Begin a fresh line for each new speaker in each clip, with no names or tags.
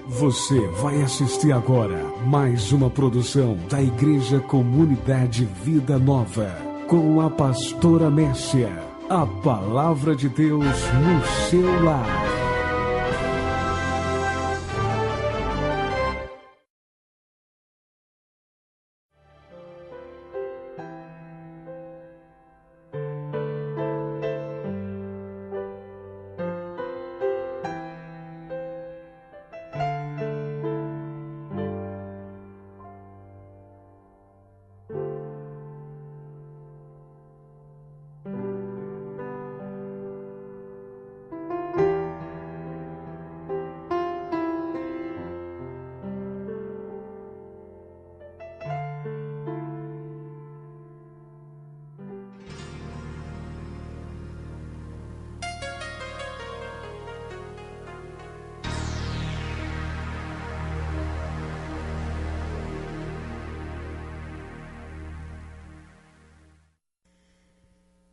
Você vai assistir agora mais uma produção da Igreja Comunidade Vida Nova, com a pastora Mércia. A palavra de Deus no seu lar.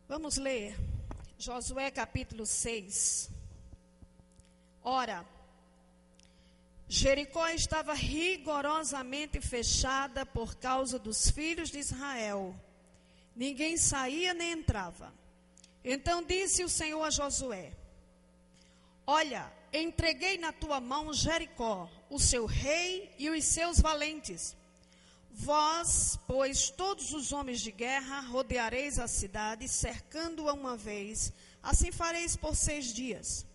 Vamos ler Josué capítulo 6. Ora, Jericó estava rigorosamente fechada por causa dos filhos de Israel. Ninguém saía nem entrava. Então disse o Senhor a Josué: Olha, entreguei na tua mão Jericó, o seu rei e os seus valentes. Vós, pois, todos os homens de guerra, rodeareis a cidade, cercando-a uma vez. Assim fareis por 6 dias.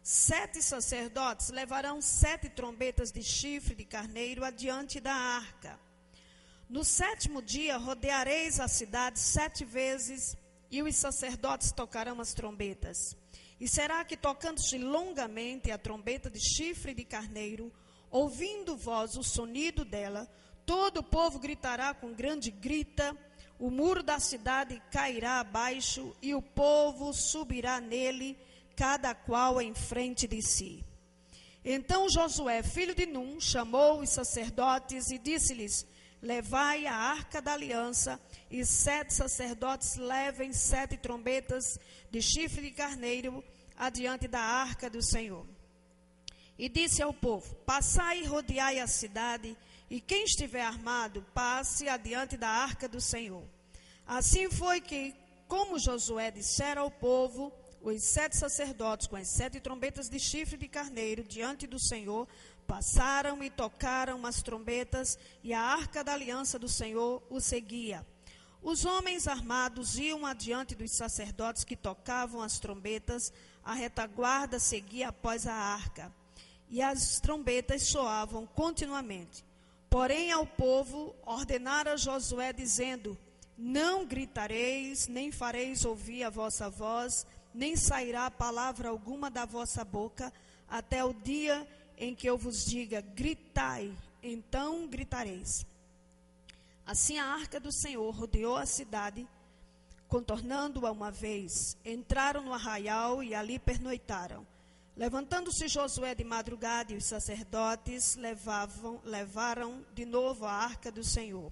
7 sacerdotes levarão 7 trombetas de chifre de carneiro adiante da arca. No 7º dia, rodeareis a cidade 7 vezes, e os sacerdotes tocarão as trombetas. E será que, tocando-se longamente a trombeta de chifre de carneiro, ouvindo vós o sonido dela, todo o povo gritará com grande grita, o muro da cidade cairá abaixo e o povo subirá nele, cada qual em frente de si. Então Josué, filho de Num, chamou os sacerdotes e disse-lhes: Levai a arca da aliança, e 7 sacerdotes levem 7 trombetas de chifre de carneiro adiante da arca do Senhor. E disse ao povo: Passai e rodeai a cidade, e quem estiver armado, passe adiante da arca do Senhor. Assim foi que, como Josué dissera ao povo, os 7 sacerdotes com as 7 trombetas de chifre de carneiro diante do Senhor passaram e tocaram as trombetas, e a arca da aliança do Senhor o seguia. Os homens armados iam adiante dos sacerdotes que tocavam as trombetas, a retaguarda seguia após a arca, e as trombetas soavam continuamente. Porém, ao povo ordenara Josué, dizendo: Não gritareis, nem fareis ouvir a vossa voz, nem sairá palavra alguma da vossa boca, até o dia em que eu vos diga: gritai, então gritareis. Assim a arca do Senhor rodeou a cidade, contornando-a uma vez. Entraram no arraial e ali pernoitaram. Levantando-se Josué de madrugada, e os sacerdotes levaram de novo a arca do Senhor.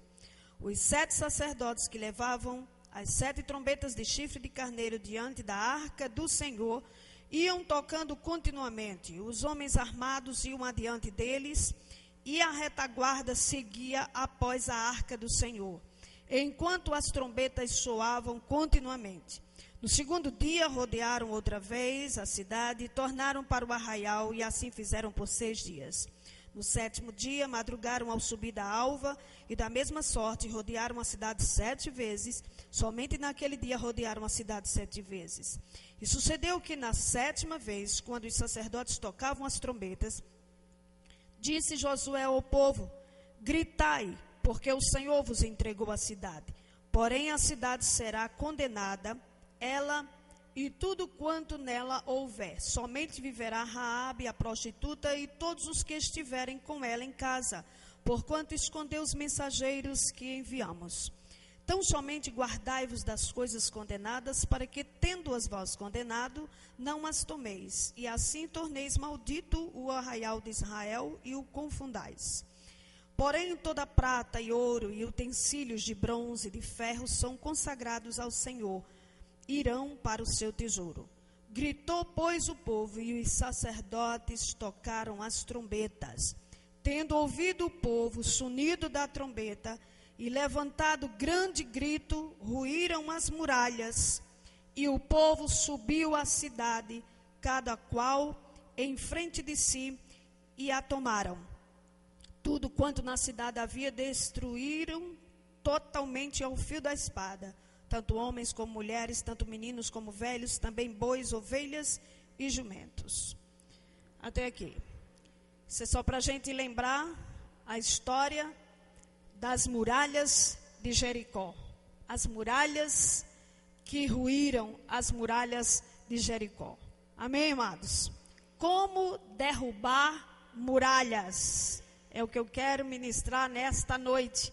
Os 7 sacerdotes que levavam as 7 trombetas de chifre de carneiro diante da arca do Senhor iam tocando continuamente. Os homens armados iam adiante deles, e a retaguarda seguia após a arca do Senhor, enquanto as trombetas soavam continuamente. No 2º dia, rodearam outra vez a cidade e tornaram para o arraial, e assim fizeram por 6 dias. No 7º dia, madrugaram ao subir da alva, e da mesma sorte rodearam a cidade 7 vezes. Somente naquele dia rodearam a cidade 7 vezes. E sucedeu que na 7ª vez, quando os sacerdotes tocavam as trombetas, disse Josué ao povo: Gritai, porque o Senhor vos entregou a cidade. Porém a cidade será condenada, ela e tudo quanto nela houver. Somente viverá Raabe, a prostituta, e todos os que estiverem com ela em casa, porquanto escondeu os mensageiros que enviamos. Tão somente guardai-vos das coisas condenadas, para que, tendo-as vós condenado, não as tomeis, e assim torneis maldito o arraial de Israel e o confundais. Porém, toda prata e ouro e utensílios de bronze e de ferro são consagrados ao Senhor, irão para o seu tesouro. Gritou, pois, o povo, e os sacerdotes tocaram as trombetas. Tendo ouvido o povo o sonido da trombeta e levantado grande grito, ruíram as muralhas, e o povo subiu à cidade, cada qual em frente de si, e a tomaram. Tudo quanto na cidade havia destruíram totalmente ao fio da espada, tanto homens como mulheres, tanto meninos como velhos, também bois, ovelhas e jumentos. Até aqui. Isso é só para a gente lembrar a história das muralhas de Jericó. As muralhas que ruíram, as muralhas de Jericó. Amém, amados? Como derrubar muralhas? É o que eu quero ministrar nesta noite.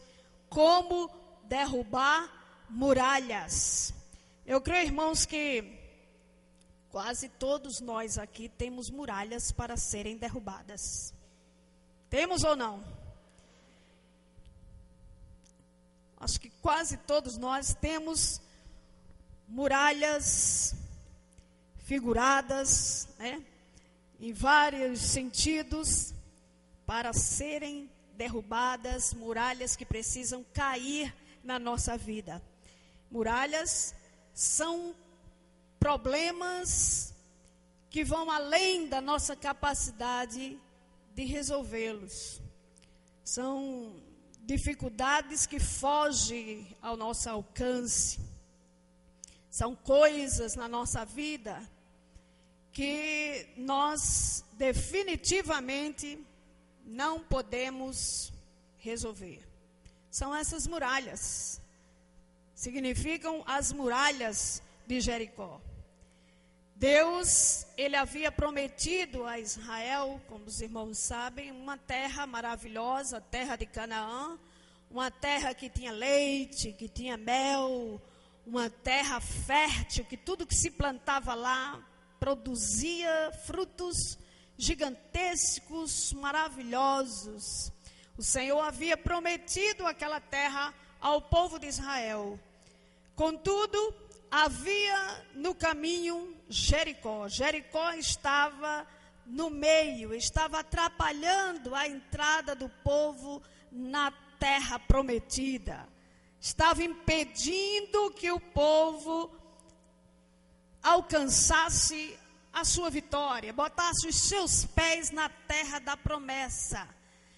Como derrubar muralhas. Eu creio, irmãos, que quase todos nós aqui temos muralhas para serem derrubadas. Temos ou não? Acho que quase todos nós temos muralhas figuradas, né, em vários sentidos, para serem derrubadas, muralhas que precisam cair na nossa vida. Muralhas são problemas que vão além da nossa capacidade de resolvê-los. São dificuldades que fogem ao nosso alcance. São coisas na nossa vida que nós definitivamente não podemos resolver. São essas muralhas. Significam as muralhas de Jericó. Deus, ele havia prometido a Israel, como os irmãos sabem, uma terra maravilhosa, a terra de Canaã, uma terra que tinha leite, que tinha mel, uma terra fértil, que tudo que se plantava lá produzia frutos gigantescos, maravilhosos. O Senhor havia prometido aquela terra ao povo de Israel. Contudo, havia no caminho Jericó. Jericó estava no meio, estava atrapalhando a entrada do povo na terra prometida. Estava impedindo que o povo alcançasse a sua vitória, botasse os seus pés na terra da promessa.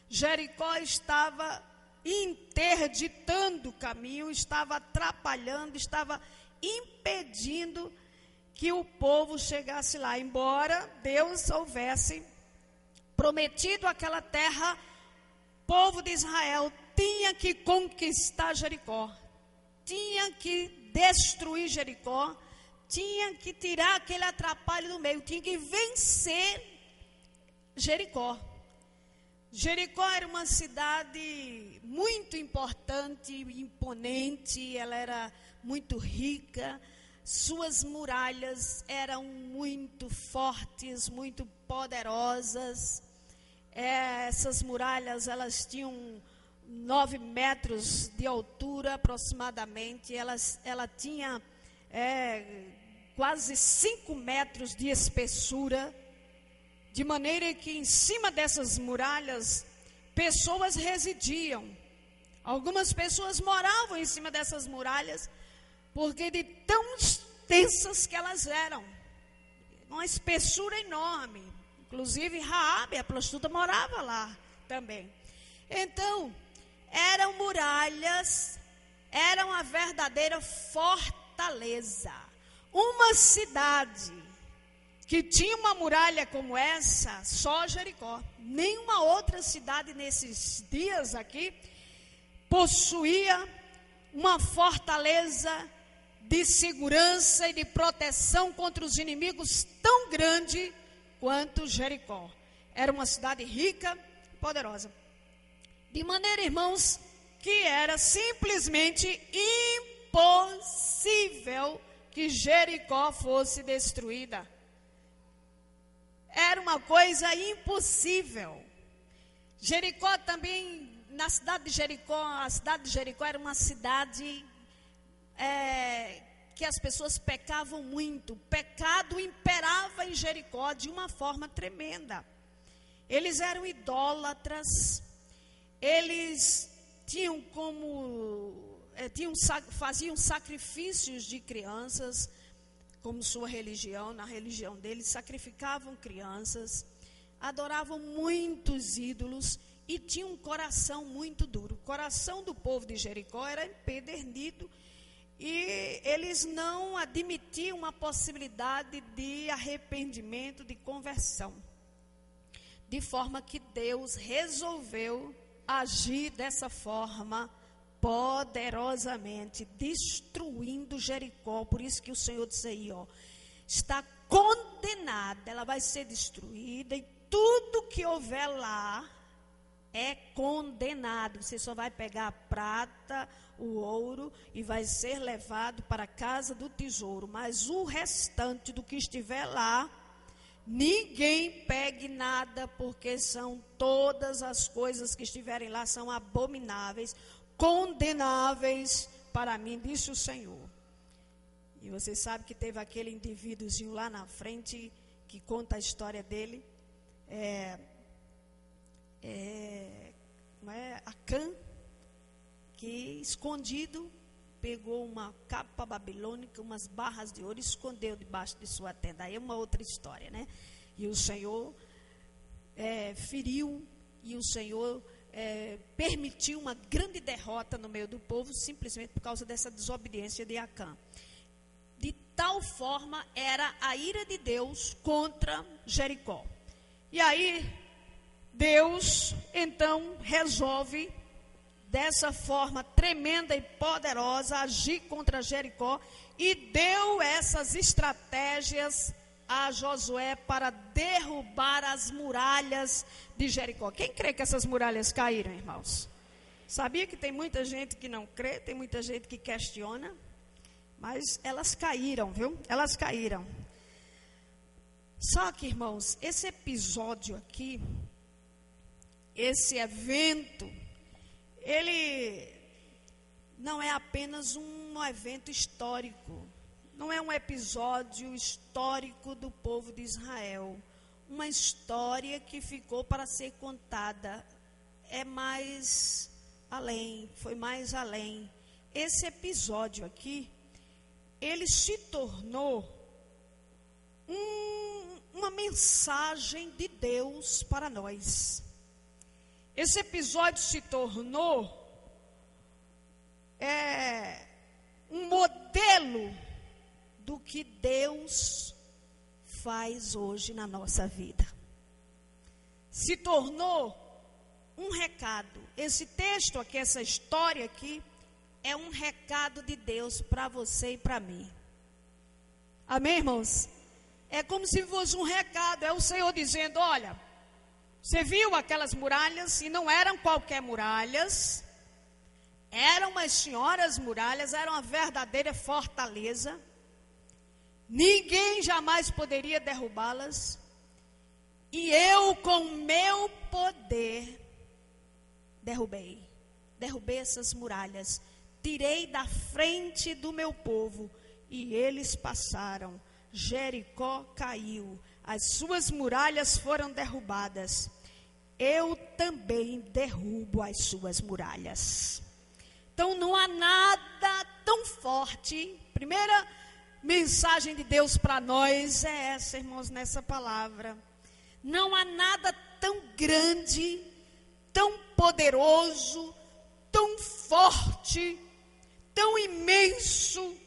Jericó estava interditando o caminho, estava atrapalhando, estava impedindo que o povo chegasse lá. Embora Deus houvesse prometido aquela terra, o povo de Israel tinha que conquistar Jericó, tinha que destruir Jericó, tinha que tirar aquele atrapalho do meio, tinha que vencer Jericó. Jericó era uma cidade muito importante, imponente, ela era muito rica, suas muralhas eram muito fortes, muito poderosas. Essas muralhas, elas tinham 9 metros de altura aproximadamente, ela tinha quase 5 metros de espessura, de maneira que em cima dessas muralhas, pessoas residiam. Algumas pessoas moravam em cima dessas muralhas, porque de tão extensas que elas eram, uma espessura enorme. Inclusive Raabe, a prostituta, morava lá também. Então, eram muralhas, era uma verdadeira fortaleza. Uma cidade que tinha uma muralha como essa, só Jericó. Nenhuma outra cidade nesses dias aqui possuía uma fortaleza de segurança e de proteção contra os inimigos tão grande quanto Jericó. Era uma cidade rica e poderosa. De maneira, irmãos, que era simplesmente impossível que Jericó fosse destruída. Era uma coisa impossível. Jericó também, na cidade de Jericó, a cidade de Jericó era uma cidade que as pessoas pecavam muito. O pecado imperava em Jericó de uma forma tremenda. Eles eram idólatras, eles faziam sacrifícios de crianças, como sua religião, na religião deles, sacrificavam crianças, adoravam muitos ídolos e tinham um coração muito duro. O coração do povo de Jericó era empedernido e eles não admitiam a possibilidade de arrependimento, de conversão. De forma que Deus resolveu agir dessa forma poderosamente, destruindo Jericó. Por isso que o Senhor disse aí, ó, está condenada, ela vai ser destruída e tudo que houver lá é condenado. Você só vai pegar a prata, o ouro e vai ser levado para a casa do tesouro, mas o restante do que estiver lá, ninguém pegue nada, porque são todas as coisas que estiverem lá são abomináveis, condenáveis para mim, disse o Senhor. E você sabe que teve aquele indivíduozinho lá na frente que conta a história dele, Acã, que escondido pegou uma capa babilônica, umas barras de ouro e escondeu debaixo de sua tenda. Aí é uma outra história, né? E o Senhor feriu, e o Senhor permitiu uma grande derrota no meio do povo, simplesmente por causa dessa desobediência de Acã. De tal forma era a ira de Deus contra Jericó. E aí, Deus, então, resolve, dessa forma tremenda e poderosa, agir contra Jericó e deu essas estratégias a Josué para derrubar as muralhas de Jericó. Quem crê que essas muralhas caíram, irmãos? Sabia que tem muita gente que não crê, tem muita gente que questiona, mas elas caíram, viu? Elas caíram. Só que, irmãos, esse episódio aqui, esse evento, ele não é apenas um evento histórico, não é um episódio histórico do povo de Israel, uma história que ficou para ser contada, é mais além, foi mais além. Esse episódio aqui, ele se tornou uma mensagem de Deus para nós. Esse episódio se tornou um modelo do que Deus faz hoje na nossa vida. Se tornou um recado. Esse texto aqui, essa história aqui, é um recado de Deus para você e para mim. Amém, irmãos? É como se fosse um recado, é o Senhor dizendo, olha, você viu aquelas muralhas, e não eram qualquer muralhas, eram umas senhoras muralhas, eram uma verdadeira fortaleza, ninguém jamais poderia derrubá-las, e eu com meu poder derrubei essas muralhas, tirei da frente do meu povo, e eles passaram. Jericó caiu, as suas muralhas foram derrubadas. Eu também derrubo as suas muralhas. Então não há nada tão forte. Primeira mensagem de Deus para nós é essa, irmãos, nessa palavra. Não há nada tão grande, tão poderoso, tão forte, tão imenso,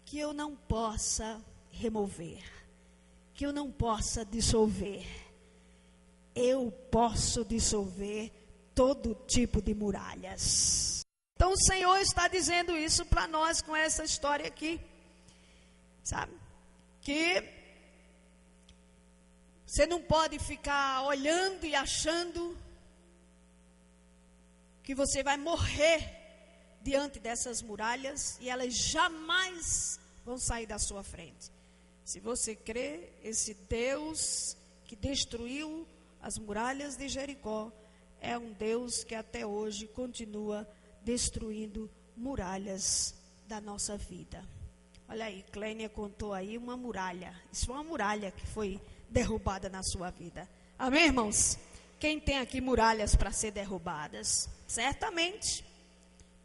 que eu não possa remover, que eu não possa dissolver. Eu posso dissolver todo tipo de muralhas. Então o Senhor está dizendo isso para nós com essa história aqui, sabe? Que você não pode ficar olhando e achando que você vai morrer diante dessas muralhas e elas jamais vão sair da sua frente. Se você crê, esse Deus que destruiu as muralhas de Jericó é um Deus que até hoje continua destruindo muralhas da nossa vida. Olha aí, Clênia contou aí uma muralha. Isso foi uma muralha que foi derrubada na sua vida. Amém, irmãos? Quem tem aqui muralhas para ser derrubadas? Certamente.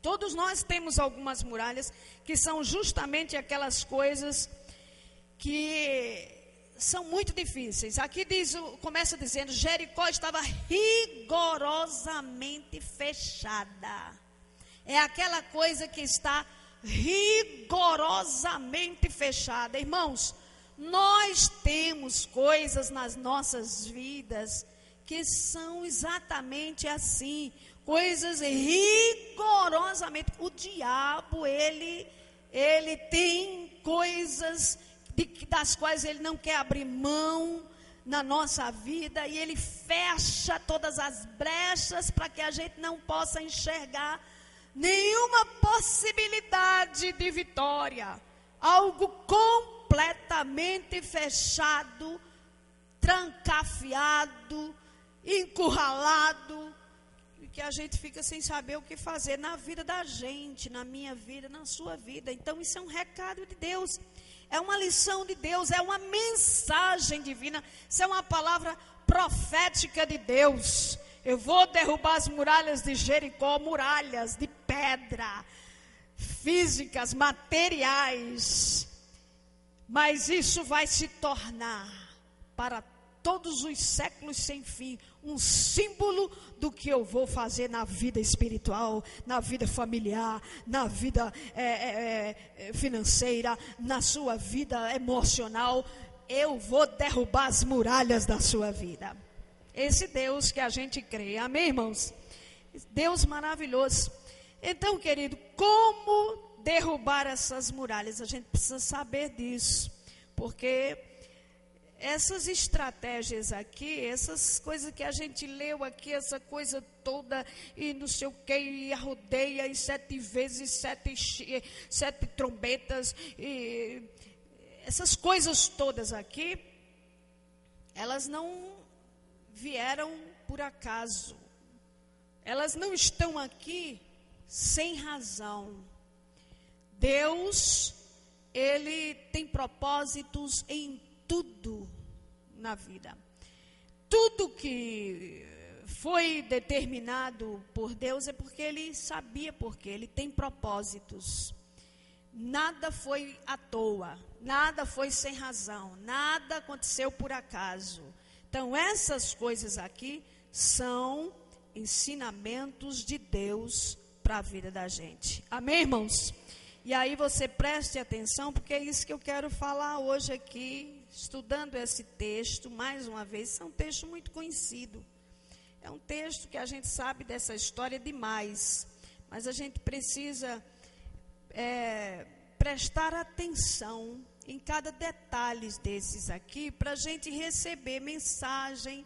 Todos nós temos algumas muralhas que são justamente aquelas coisas que são muito difíceis. Aqui começa dizendo, Jericó estava rigorosamente fechada. É aquela coisa que está rigorosamente fechada. Irmãos, nós temos coisas nas nossas vidas que são exatamente assim, coisas rigorosamente. O diabo, ele tem coisas das quais ele não quer abrir mão na nossa vida, e ele fecha todas as brechas para que a gente não possa enxergar nenhuma possibilidade de vitória. Algo completamente fechado, trancafiado, encurralado, que a gente fica sem saber o que fazer na vida da gente, na minha vida, na sua vida. Então isso é um recado de Deus, é uma lição de Deus, é uma mensagem divina, isso é uma palavra profética de Deus. Eu vou derrubar as muralhas de Jericó, muralhas de pedra, físicas, materiais, mas isso vai se tornar para todos os séculos sem fim um símbolo do que eu vou fazer na vida espiritual, na vida familiar, na vida financeira, na sua vida emocional. Eu vou derrubar as muralhas da sua vida. Esse Deus que a gente crê, amém, irmãos? Deus maravilhoso. Então, querido, como derrubar essas muralhas? A gente precisa saber disso, porque essas estratégias aqui, essas coisas que a gente leu aqui, essa coisa toda, e não sei o que, e arrodeia, e 7 vezes, 7 trombetas, e essas coisas todas aqui, elas não vieram por acaso. Elas não estão aqui sem razão. Deus, Ele tem propósitos em tudo na vida. Tudo que foi determinado por Deus é porque Ele sabia, porque Ele tem propósitos. Nada foi à toa, nada foi sem razão, nada aconteceu por acaso. Então essas coisas aqui são ensinamentos de Deus para a vida da gente. Amém, irmãos? E aí você preste atenção, porque é isso que eu quero falar hoje aqui, estudando esse texto, mais uma vez. É um texto muito conhecido. É um texto que a gente sabe dessa história demais, mas a gente precisa prestar atenção em cada detalhe desses aqui, para a gente receber mensagem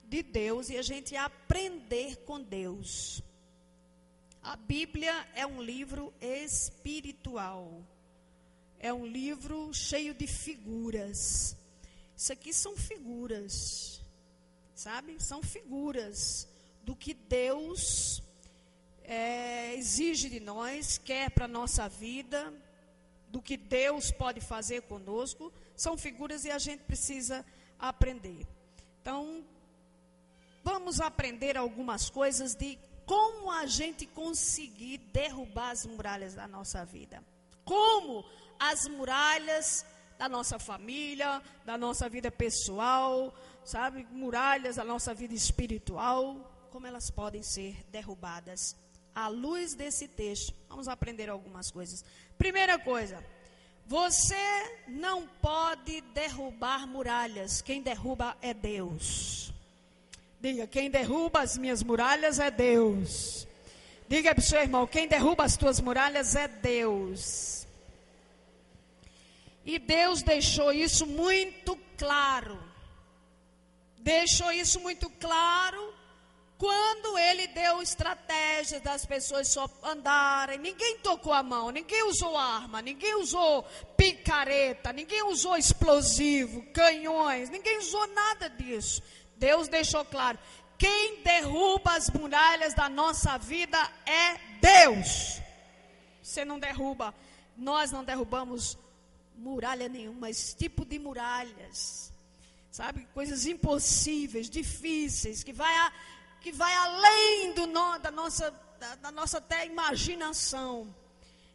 de Deus e a gente aprender com Deus. A Bíblia é um livro espiritual, é um livro cheio de figuras. Isso aqui são figuras, sabe? São figuras do que Deus exige de nós, quer para a nossa vida, do que Deus pode fazer conosco. São figuras e a gente precisa aprender. Então, vamos aprender algumas coisas de como a gente conseguir derrubar as muralhas da nossa vida. Como as muralhas da nossa família, da nossa vida pessoal, sabe? Muralhas da nossa vida espiritual, como elas podem ser derrubadas. À luz desse texto, vamos aprender algumas coisas. Primeira coisa, você não pode derrubar muralhas. Quem derruba é Deus. Diga, quem derruba as minhas muralhas é Deus. Diga para o seu irmão, quem derruba as tuas muralhas é Deus. E Deus deixou isso muito claro. Deixou isso muito claro quando Ele deu estratégias das pessoas só andarem. Ninguém tocou a mão, ninguém usou arma, ninguém usou picareta, ninguém usou explosivo, canhões, ninguém usou nada disso. Deus deixou claro, quem derruba as muralhas da nossa vida é Deus. Você não derruba. nós não derrubamos muralha nenhuma, esse tipo de muralhas, sabe, coisas impossíveis, difíceis, que vai além da nossa até imaginação.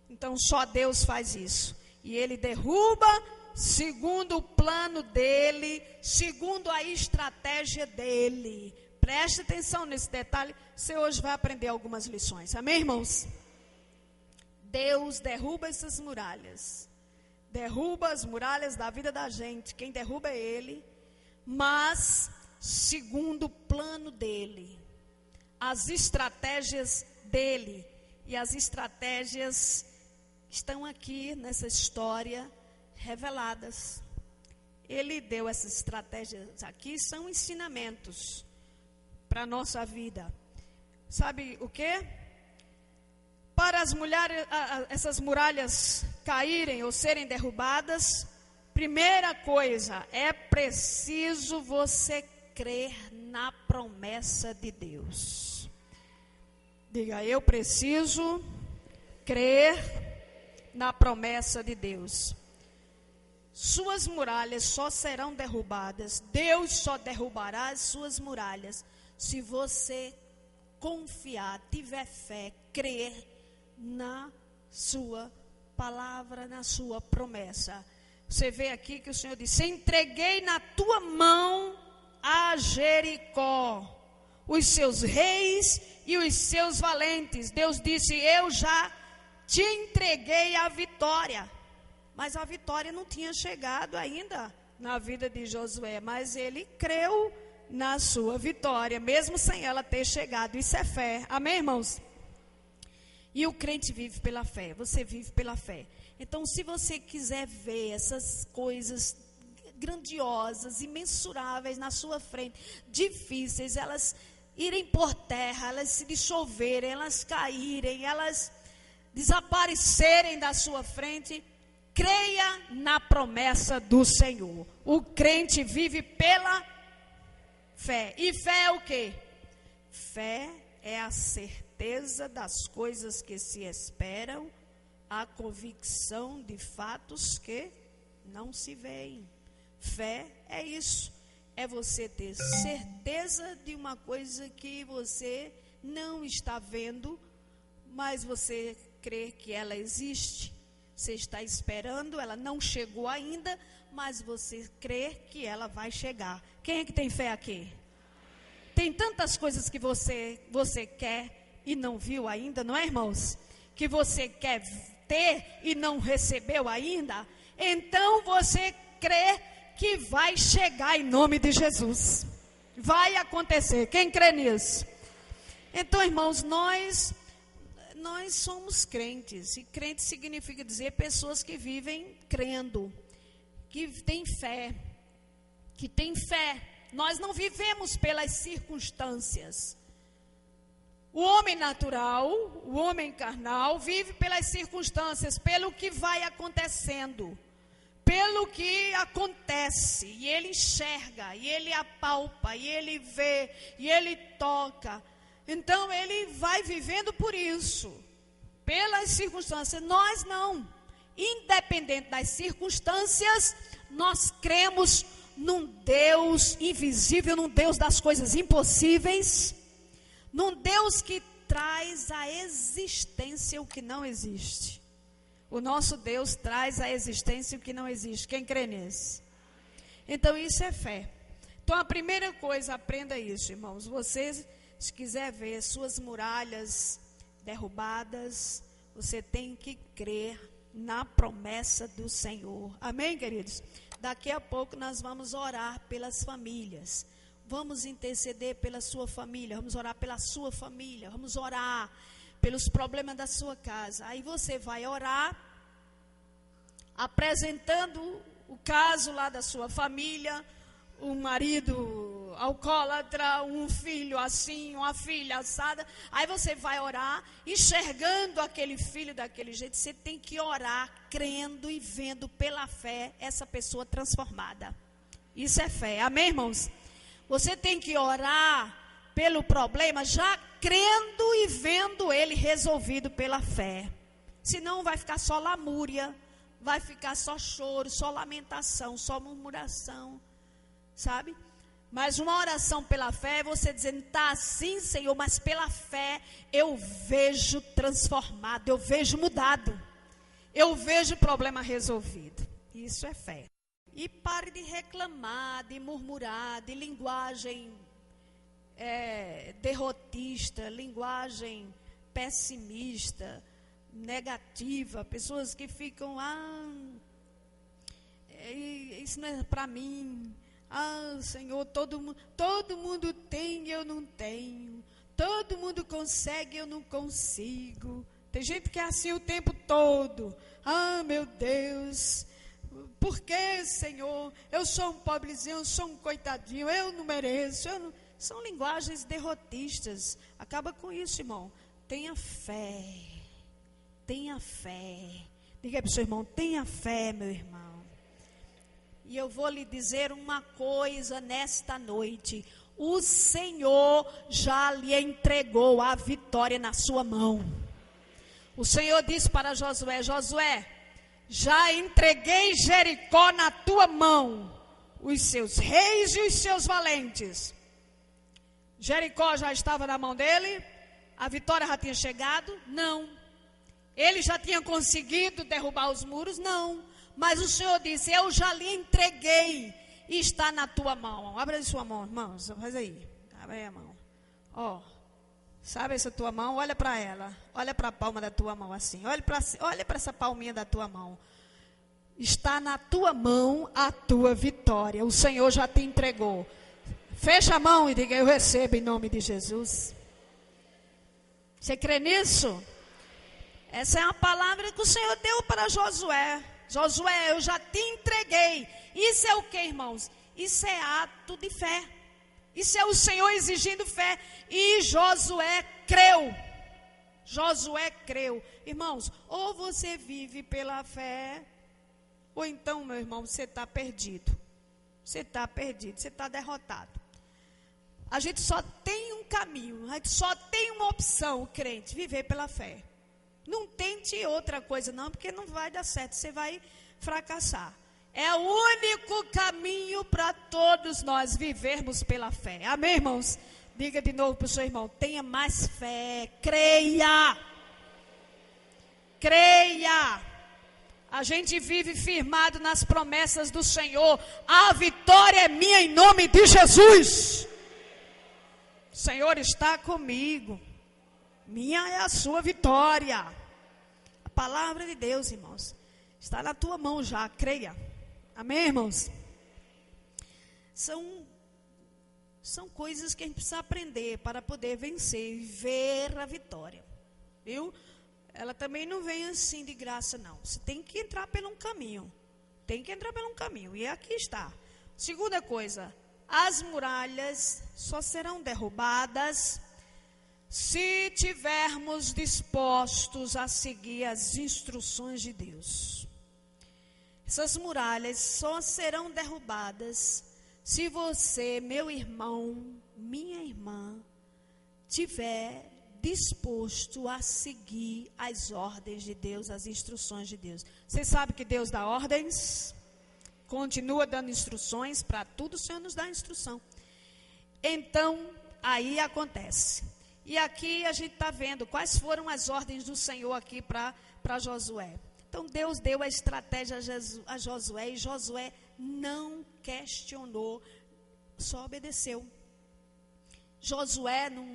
Então só Deus faz isso, e Ele derruba segundo o plano dEle, segundo a estratégia dEle. Preste atenção nesse detalhe, você hoje vai aprender algumas lições, amém, irmãos? Deus derruba essas muralhas, derruba as muralhas da vida da gente, quem derruba é Ele, mas segundo o plano dEle, as estratégias dEle, e as estratégias estão aqui nessa história reveladas. Ele deu essas estratégias aqui, são ensinamentos para a nossa vida. Sabe o quê? Para as mulheres, essas muralhas caírem ou serem derrubadas, primeira coisa, é preciso você crer na promessa de Deus. Diga, eu preciso crer na promessa de Deus. Suas muralhas só serão derrubadas, Deus só derrubará as suas muralhas, se você confiar, tiver fé, crer na sua palavra, na sua promessa. Você vê aqui que o Senhor disse: entreguei na tua mão a Jericó, os seus reis e os seus valentes. Deus disse: eu já te entreguei a vitória. Mas a vitória não tinha chegado ainda na vida de Josué, mas ele creu na sua vitória, mesmo sem ela ter chegado. Isso é fé, amém, irmãos? E o crente vive pela fé, você vive pela fé. Então, se você quiser ver essas coisas grandiosas, imensuráveis na sua frente, difíceis, elas irem por terra, elas se dissolverem, elas caírem, elas desaparecerem da sua frente, creia na promessa do Senhor. O crente vive pela fé. E fé é o quê? Fé é a certeza das coisas que se esperam, a convicção de fatos que não se veem. Fé é isso. É você ter certeza de uma coisa que você não está vendo, mas você crê que ela existe. Você está esperando, ela não chegou ainda, mas você crê que ela vai chegar. Quem é que tem fé aqui? Tem tantas coisas que você quer e não viu ainda, não é, irmãos? Que você quer ter e não recebeu ainda. Então você crê que vai chegar em nome de Jesus. Vai acontecer. Quem crê nisso? Então, irmãos, nós somos crentes, e crente significa dizer pessoas que vivem crendo, que têm fé, Nós não vivemos pelas circunstâncias. O homem natural, o homem carnal, vive pelas circunstâncias, pelo que vai acontecendo, pelo que acontece, e ele enxerga, e ele apalpa, e ele vê, e ele toca. Então ele vai vivendo por isso, pelas circunstâncias. Nós não, independente das circunstâncias, nós cremos num Deus invisível, num Deus das coisas impossíveis, num Deus que traz à existência o que não existe. O nosso Deus traz à existência o que não existe. Quem crê nisso? Então isso é fé. Então a primeira coisa, aprenda isso, irmãos. Vocês, se quiser ver suas muralhas derrubadas, você tem que crer na promessa do Senhor. Amém, queridos? Daqui a pouco nós vamos orar pelas famílias. Vamos interceder pela sua família. Vamos orar pela sua família. Vamos orar pelos problemas da sua casa. Aí você vai orar, apresentando o caso lá da sua família. Um marido alcoólatra, um filho assim, uma filha assada. Aí você vai orar, enxergando aquele filho daquele jeito. Você tem que orar, crendo e vendo pela fé essa pessoa transformada. Isso é fé, amém, irmãos? Você tem que orar pelo problema, já crendo e vendo ele resolvido pela fé. Senão vai ficar só lamúria, vai ficar só choro, só lamentação, só murmuração, sabe? Mas uma oração pela fé é você dizendo, tá assim, Senhor, mas pela fé eu vejo transformado, eu vejo mudado, eu vejo problema resolvido. Isso é fé. E pare de reclamar, de murmurar, de linguagem derrotista, linguagem pessimista, negativa, pessoas que ficam, isso não é para mim, Senhor, todo mundo tem, eu não tenho, todo mundo consegue, eu não consigo. Tem gente que é assim o tempo todo, meu Deus, por que, Senhor, eu sou um pobrezinho, eu sou um coitadinho, eu não mereço, são linguagens derrotistas. Acaba com isso, irmão. Tenha fé. Tenha fé. Diga para o seu irmão, tenha fé, meu irmão. E eu vou lhe dizer uma coisa nesta noite. O Senhor já lhe entregou a vitória na sua mão. O Senhor disse para Josué, Josué, já entreguei Jericó na tua mão, os seus reis e os seus valentes. Jericó já estava na mão dele? A vitória já tinha chegado? Não. Ele já tinha conseguido derrubar os muros? Não. Mas o Senhor disse, eu já lhe entreguei e está na tua mão. Abre a sua mão, irmãos, faz aí. Abre aí a mão. Sabe essa tua mão? Olha para ela. Olha para a palma da tua mão assim. Olha para essa palminha da tua mão. Está na tua mão a tua vitória. O Senhor já te entregou. Fecha a mão e diga, eu recebo em nome de Jesus. Você crê nisso? Essa é a palavra que o Senhor deu para Josué. Josué, eu já te entreguei. Isso é o que, irmãos? Isso é ato de fé. Isso é o Senhor exigindo fé. E Josué creu. Josué creu. Irmãos, ou você vive pela fé, ou então, meu irmão, você está perdido. Você está perdido, você está derrotado. A gente só tem um caminho, a gente só tem uma opção, crente, viver pela fé. Não tente outra coisa não, porque não vai dar certo, você vai fracassar. É o único caminho para todos nós vivermos pela fé. Amém, irmãos? Diga de novo para o seu irmão, tenha mais fé, creia. Creia. A gente vive firmado nas promessas do Senhor. A vitória é minha em nome de Jesus. O Senhor está comigo. Minha é a sua vitória. A palavra de Deus, irmãos, está na tua mão já, creia. Amém, irmãos? São coisas que a gente precisa aprender para poder vencer e ver a vitória. Viu? Ela também não vem assim de graça, não. Você tem que entrar por um caminho. Tem que entrar por um caminho. E aqui está. Segunda coisa, as muralhas só serão derrubadas se tivermos dispostos a seguir as instruções de Deus. Essas muralhas só serão derrubadas se você, meu irmão, minha irmã, tiver disposto a seguir as ordens de Deus, as instruções de Deus. Você sabe que Deus dá ordens, continua dando instruções, para tudo o Senhor nos dá instrução. Então, aí acontece. E aqui a gente está vendo quais foram as ordens do Senhor aqui para Josué. Então Deus deu a estratégia a Josué e Josué não questionou, só obedeceu. Josué não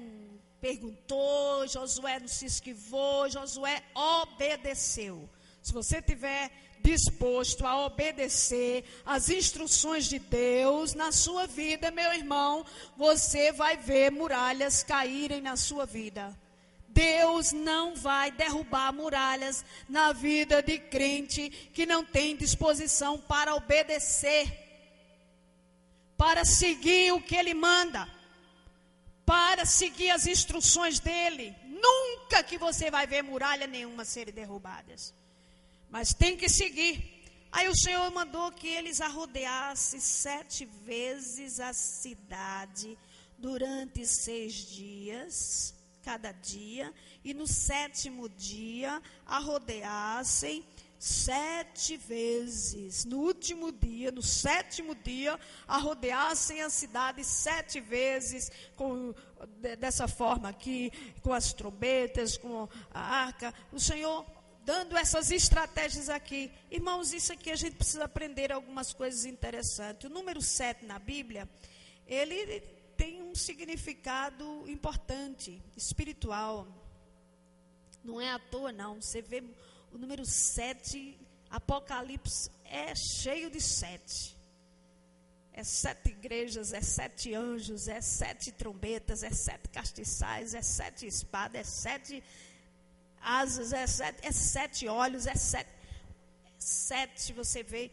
perguntou, Josué não se esquivou, Josué obedeceu. Se você tiver disposto a obedecer as instruções de Deus na sua vida, meu irmão, você vai ver muralhas caírem na sua vida. Deus não vai derrubar muralhas na vida de crente que não tem disposição para obedecer, para seguir o que Ele manda, para seguir as instruções dEle. Nunca que você vai ver muralha nenhuma serem derrubadas, mas tem que seguir. Aí o Senhor mandou que eles arrodeassem 7 vezes a cidade durante 6 dias. cada dia, e no 7º dia a rodeassem 7 vezes. No último dia, no 7º dia, a rodeassem a cidade 7 vezes, dessa forma aqui, com as trombetas, com a arca. O Senhor dando essas estratégias aqui. Irmãos, isso aqui a gente precisa aprender algumas coisas interessantes. O número 7 na Bíblia, ele tem um significado importante, espiritual. Não é à toa, não. Você vê o número 7, Apocalipse é cheio de 7. É 7 igrejas, é 7 anjos, é 7 trombetas, é 7 castiçais, é 7 espadas, é 7 asas, é 7 olhos, é 7. 7 você vê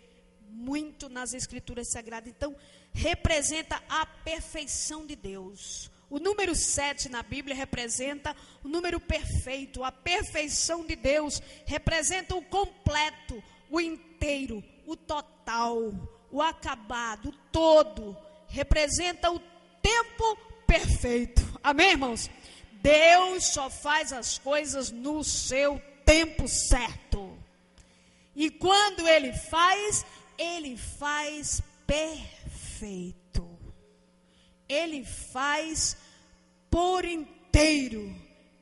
muito nas escrituras sagradas. Então, representa a perfeição de Deus. O número 7 na Bíblia representa o número perfeito, a perfeição de Deus. Representa o completo, o inteiro, o total, o acabado, o todo. Representa o tempo perfeito. Amém, irmãos? Deus só faz as coisas no seu tempo certo. E quando Ele faz perfeito. Ele faz por inteiro.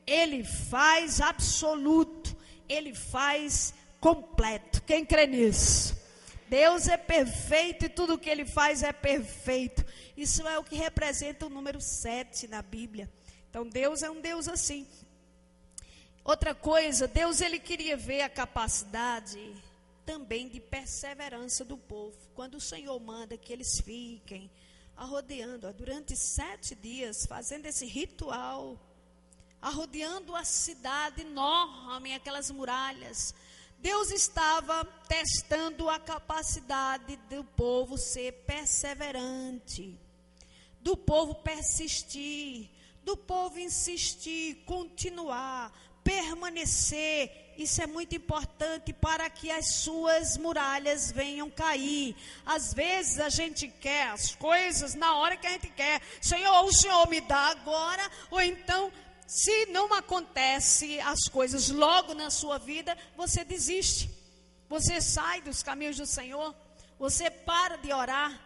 Ele faz absoluto. Ele faz completo. Quem crê nisso? Deus é perfeito e tudo o que Ele faz é perfeito. Isso é o que representa o número 7 na Bíblia. Então Deus é um Deus assim. Outra coisa, Deus ele queria ver a capacidade também de perseverança do povo. Quando o Senhor manda que eles fiquem arrodeando durante 7 dias, fazendo esse ritual, arrodeando a cidade enorme, aquelas muralhas. Deus estava testando a capacidade do povo ser perseverante, do povo persistir, do povo insistir, continuar, permanecer. Isso é muito importante para que as suas muralhas venham cair. Às vezes a gente quer as coisas na hora que a gente quer. Senhor, o Senhor me dá agora, ou então, se não acontece as coisas logo na sua vida, você desiste. Você sai dos caminhos do Senhor, você para de orar,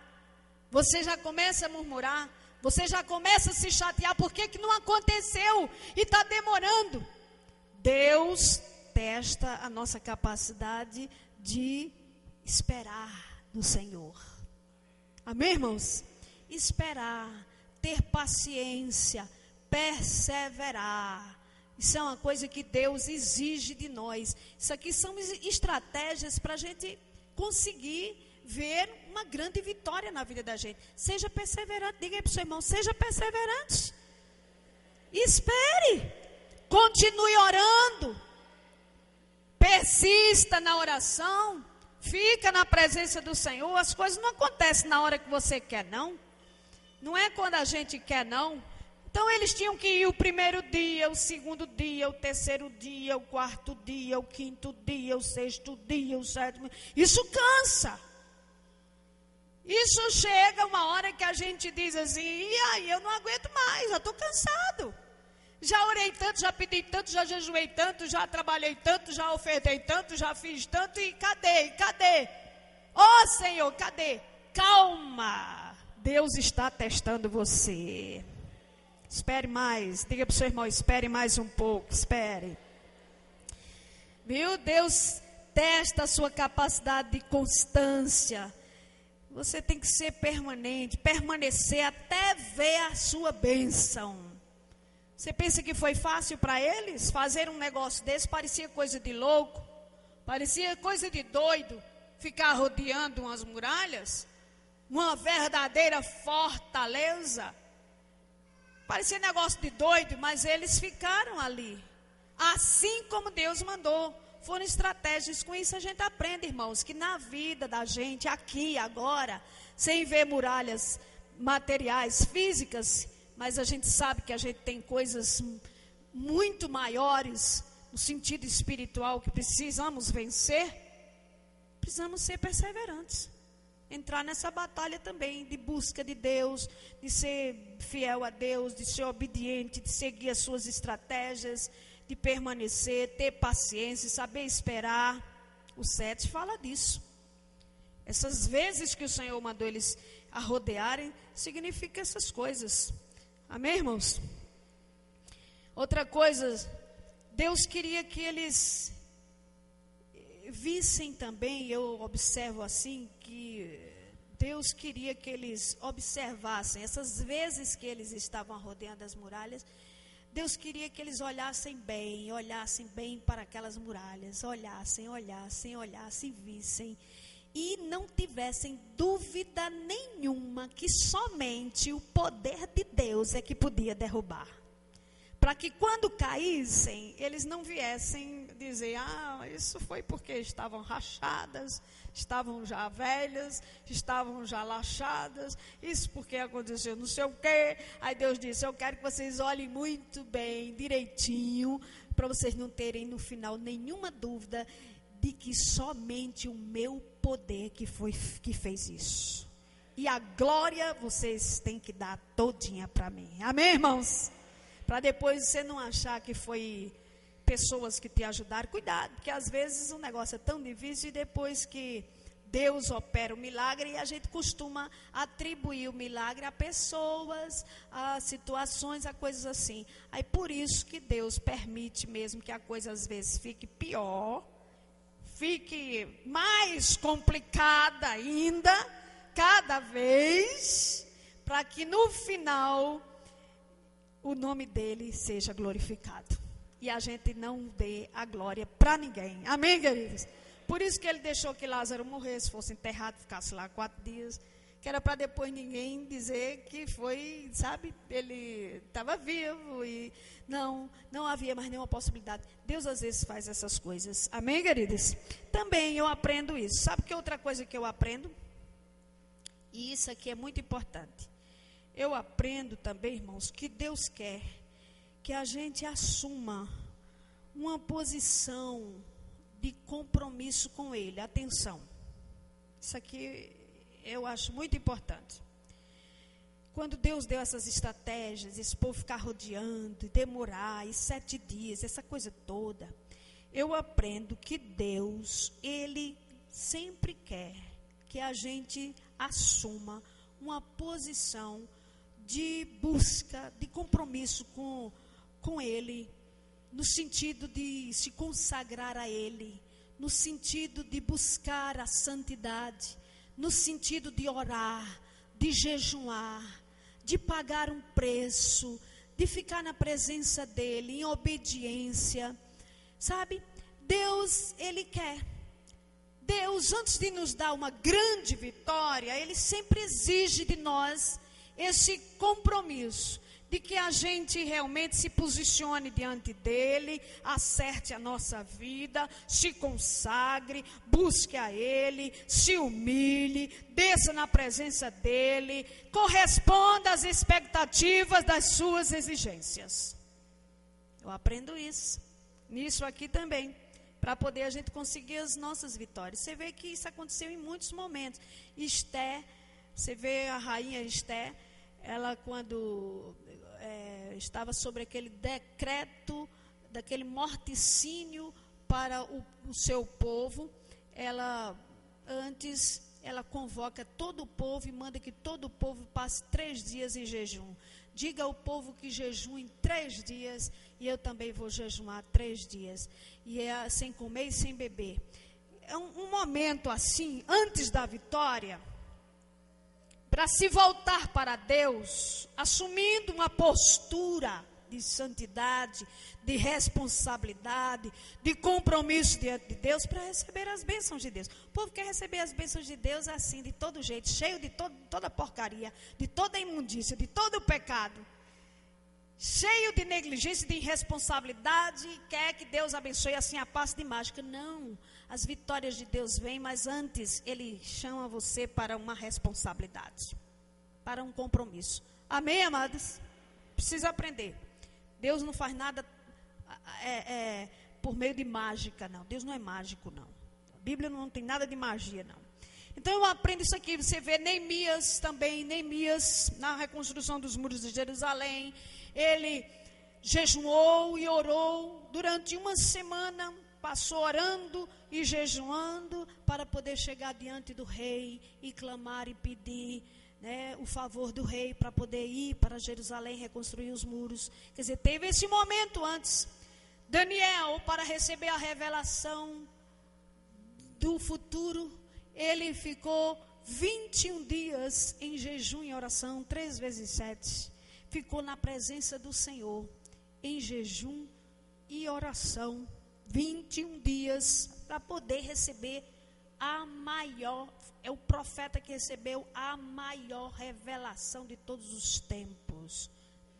você já começa a murmurar, você já começa a se chatear, por que não aconteceu e está demorando? Deus testa a nossa capacidade de esperar no Senhor. Amém, irmãos? Esperar, ter paciência, perseverar. Isso é uma coisa que Deus exige de nós. Isso aqui são estratégias para a gente conseguir ver uma grande vitória na vida da gente. Seja perseverante. Diga aí para o seu irmão, seja perseverante. Espere. Continue orando. Persista na oração. Fica na presença do Senhor. As coisas não acontecem na hora que você quer, não. Não é quando a gente quer, não. Então eles tinham que ir o primeiro dia, o segundo dia, o terceiro dia, o quarto dia, o quinto dia, o sexto dia, o sétimo. Isso cansa. Isso chega uma hora que a gente diz assim, e aí eu não aguento mais, já estou cansado. Já orei tanto, já pedi tanto, já jejuei tanto, já trabalhei tanto, já ofertei tanto, já fiz tanto, e cadê? Cadê? Ó Senhor, cadê? Calma, Deus está testando você. Espere mais, diga para o seu irmão, espere mais um pouco, espere. Viu? Deus testa a sua capacidade de constância. Você tem que ser permanente, permanecer até ver a sua bênção. Você pensa que foi fácil para eles? Fazer um negócio desse parecia coisa de louco, parecia coisa de doido, ficar rodeando umas muralhas, uma verdadeira fortaleza. Parecia negócio de doido, mas eles ficaram ali, assim como Deus mandou. Foram estratégias. Com isso a gente aprende, irmãos, que na vida da gente, aqui, agora, sem ver muralhas materiais, físicas, mas a gente sabe que a gente tem coisas muito maiores, no sentido espiritual, que precisamos vencer. Precisamos ser perseverantes. entrar nessa batalha também de busca de Deus, de ser fiel a Deus, de ser obediente, de seguir as suas estratégias, de permanecer, ter paciência, saber esperar. O 7 fala disso. Essas vezes que o Senhor mandou eles a rodearem, significa essas coisas. Amém, irmãos? Outra coisa, Deus queria que eles vissem também, eu observo assim, que Deus queria que eles observassem, essas vezes que eles estavam rodeando as muralhas, Deus queria que eles olhassem bem para aquelas muralhas, olhassem, vissem, e não tivessem dúvida nenhuma que somente o poder de Deus é que podia derrubar. Para que quando caíssem, eles não viessem dizer, isso foi porque estavam rachadas, estavam já velhas, estavam já lachadas, isso porque aconteceu não sei o quê. Aí Deus disse, eu quero que vocês olhem muito bem, direitinho, para vocês não terem no final nenhuma dúvida de que somente o meu poder que fez isso. E a glória vocês têm que dar todinha para mim. Amém, irmãos? Para depois você não achar que foi pessoas que te ajudaram. Cuidado, porque às vezes o negócio é tão difícil e depois que Deus opera o milagre, e a gente costuma atribuir o milagre a pessoas, a situações, a coisas assim. Aí por isso que Deus permite mesmo que a coisa às vezes fique pior, fique mais complicada ainda, cada vez, para que no final o nome dele seja glorificado. E a gente não dê a glória para ninguém. Amém, queridos? Por isso que ele deixou que Lázaro morresse, fosse enterrado, ficasse lá 4 dias. Que era para depois ninguém dizer que foi, sabe, ele estava vivo. E não havia mais nenhuma possibilidade. Deus às vezes faz essas coisas. Amém, queridos? Também eu aprendo isso. Sabe que outra coisa que eu aprendo? E isso aqui é muito importante. Eu aprendo também, irmãos, que Deus quer que a gente assuma uma posição de compromisso com Ele. Atenção, isso aqui eu acho muito importante. Quando Deus deu essas estratégias, esse povo ficar rodeando, e demorar, e 7 dias, essa coisa toda, eu aprendo que Deus, Ele sempre quer que a gente assuma uma posição de busca, de compromisso com Ele, no sentido de se consagrar a Ele, no sentido de buscar a santidade, no sentido de orar, de jejuar, de pagar um preço, de ficar na presença dEle, em obediência. Sabe, Deus, Ele quer. Deus, antes de nos dar uma grande vitória, Ele sempre exige de nós esse compromisso de que a gente realmente se posicione diante dEle, acerte a nossa vida, se consagre, busque a Ele, se humilhe, desça na presença dEle, corresponda às expectativas das suas exigências. Eu aprendo isso, nisso aqui também, para poder a gente conseguir as nossas vitórias. Você vê que isso aconteceu em muitos momentos. Esther, você vê a rainha Esther, ela quando estava sobre aquele decreto, daquele morticínio para o seu povo, ela convoca todo o povo e manda que todo o povo passe 3 dias em jejum. Diga ao povo que jejuem 3 dias e eu também vou jejuar 3 dias. E é sem comer e sem beber. É um momento assim, antes da vitória, para se voltar para Deus, assumindo uma postura de santidade, de responsabilidade, de compromisso diante de Deus, para receber as bênçãos de Deus. O povo quer receber as bênçãos de Deus assim, de todo jeito, cheio de toda porcaria, de toda imundícia, de todo o pecado, cheio de negligência, de irresponsabilidade, e quer que Deus abençoe assim a passe de mágica. Não, as vitórias de Deus vêm, mas antes Ele chama você para uma responsabilidade, para um compromisso. Amém, amados? Precisa aprender. Deus não faz nada por meio de mágica, não. Deus não é mágico, não. A Bíblia não tem nada de magia, não. Então eu aprendo isso aqui. Você vê Neemias também, Neemias na reconstrução dos muros de Jerusalém, ele jejuou e orou durante uma semana, passou orando e jejuando para poder chegar diante do rei e clamar e pedir, né, o favor do rei para poder ir para Jerusalém reconstruir os muros. Quer dizer, teve esse momento antes. Daniel, para receber a revelação do futuro, ele ficou 21 dias em jejum e oração, 3 vezes 7. Ficou na presença do Senhor, em jejum e oração, 21 dias, para poder receber a maior, é o profeta que recebeu a maior revelação de todos os tempos,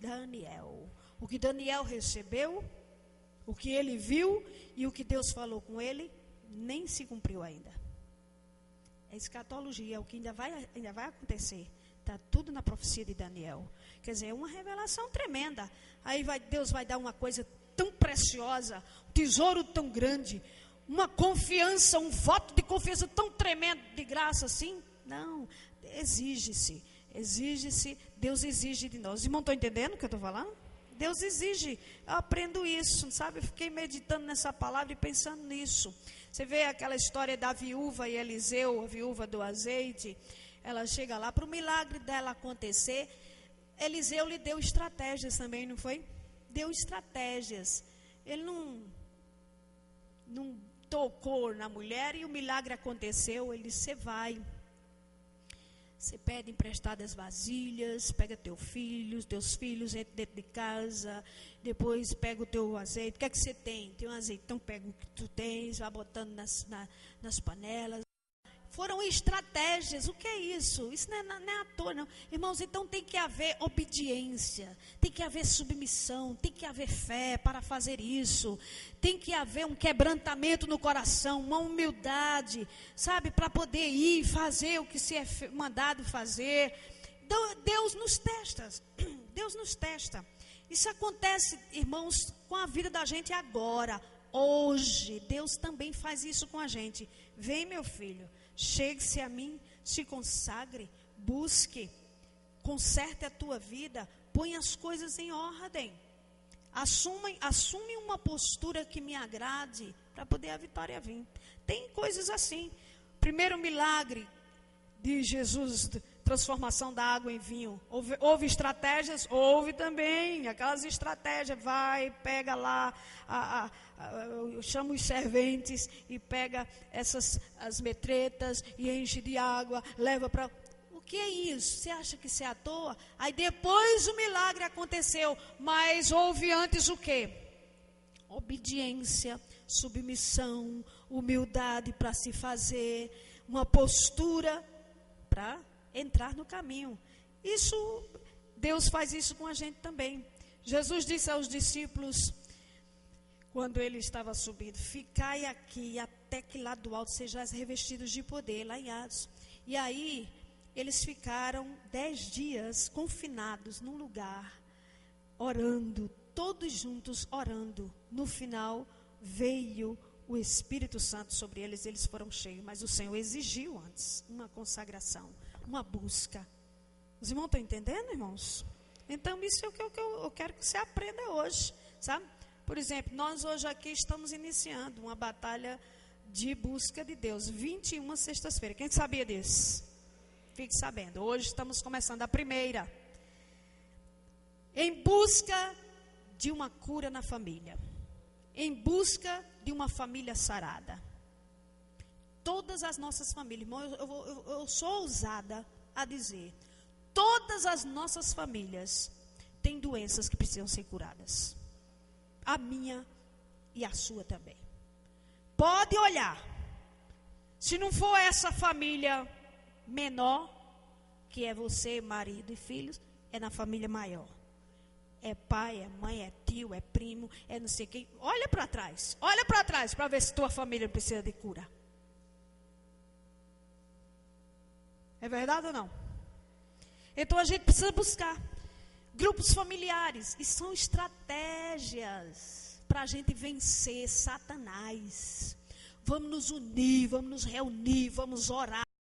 Daniel. O que Daniel recebeu, o que ele viu e o que Deus falou com ele, nem se cumpriu ainda. É escatologia, é o que ainda vai acontecer. Está tudo na profecia de Daniel. Quer dizer, é uma revelação tremenda. Aí Deus vai dar uma coisa tão preciosa, um tesouro tão grande, uma confiança, um voto de confiança tão tremendo de graça assim. Não, exige-se, Deus exige de nós. Os irmãos estão entendendo o que eu estou falando? Deus exige, eu aprendo isso, sabe? Eu fiquei meditando nessa palavra e pensando nisso. Você vê aquela história da viúva e Eliseu, a viúva do azeite. Ela chega lá, para o milagre dela acontecer, Eliseu lhe deu estratégias também, não foi? Deu estratégias. Ele não tocou na mulher e o milagre aconteceu. Ele disse, você vai. Você pede emprestadas vasilhas, pega teus filhos, entra dentro de casa, depois pega o teu azeite. O que é que você tem? Tem um azeite, então pega o que tu tens, vai botando nas panelas. Foram estratégias. O que é isso? Isso não é à toa, não. Irmãos, então tem que haver obediência, tem que haver submissão, tem que haver fé para fazer isso. Tem que haver um quebrantamento no coração, uma humildade, sabe, para poder ir fazer o que se é mandado fazer. Deus nos testa. Deus nos testa. Isso acontece, irmãos, com a vida da gente agora, hoje. Deus também faz isso com a gente. Vem, meu filho. Chegue-se a mim, se consagre, busque, conserte a tua vida, põe as coisas em ordem, assume uma postura que me agrade, para poder a vitória vir. Tem coisas assim. Primeiro milagre de Jesus, transformação da água em vinho. Houve estratégias? Houve também. Aquelas estratégias, vai, pega lá, chama os serventes e pega as metretas e enche de água, leva para... O que é isso? Você acha que isso é à toa? Aí depois o milagre aconteceu, mas houve antes o quê? Obediência, submissão, humildade para se fazer, uma postura para entrar no caminho. Isso, Deus faz isso com a gente também. Jesus disse aos discípulos, quando ele estava subindo, ficai aqui até que lá do alto sejais revestidos de poder, lá em Atos. E aí, eles ficaram 10 dias confinados num lugar, orando, todos juntos orando. No final, veio o Espírito Santo sobre eles, eles foram cheios. Mas o Senhor exigiu antes uma consagração, uma busca. Os irmãos estão entendendo, irmãos? Então, isso é o que eu quero que você aprenda hoje, sabe? Por exemplo, nós hoje aqui estamos iniciando uma batalha de busca de Deus, 21 sextas-feiras. Quem sabia disso? Fique sabendo. Hoje estamos começando a primeira. Em busca de uma cura na família. Em busca de uma família sarada. Todas as nossas famílias, irmão, eu sou ousada a dizer, todas as nossas famílias têm doenças que precisam ser curadas. A minha e a sua também. Pode olhar. Se não for essa família menor, que é você, marido e filhos, é na família maior. É pai, é mãe, é tio, é primo, é não sei quem. Olha para trás para ver se tua família precisa de cura. É verdade ou não? Então a gente precisa buscar grupos familiares. E são estratégias para a gente vencer Satanás. Vamos nos unir, vamos nos reunir, vamos orar.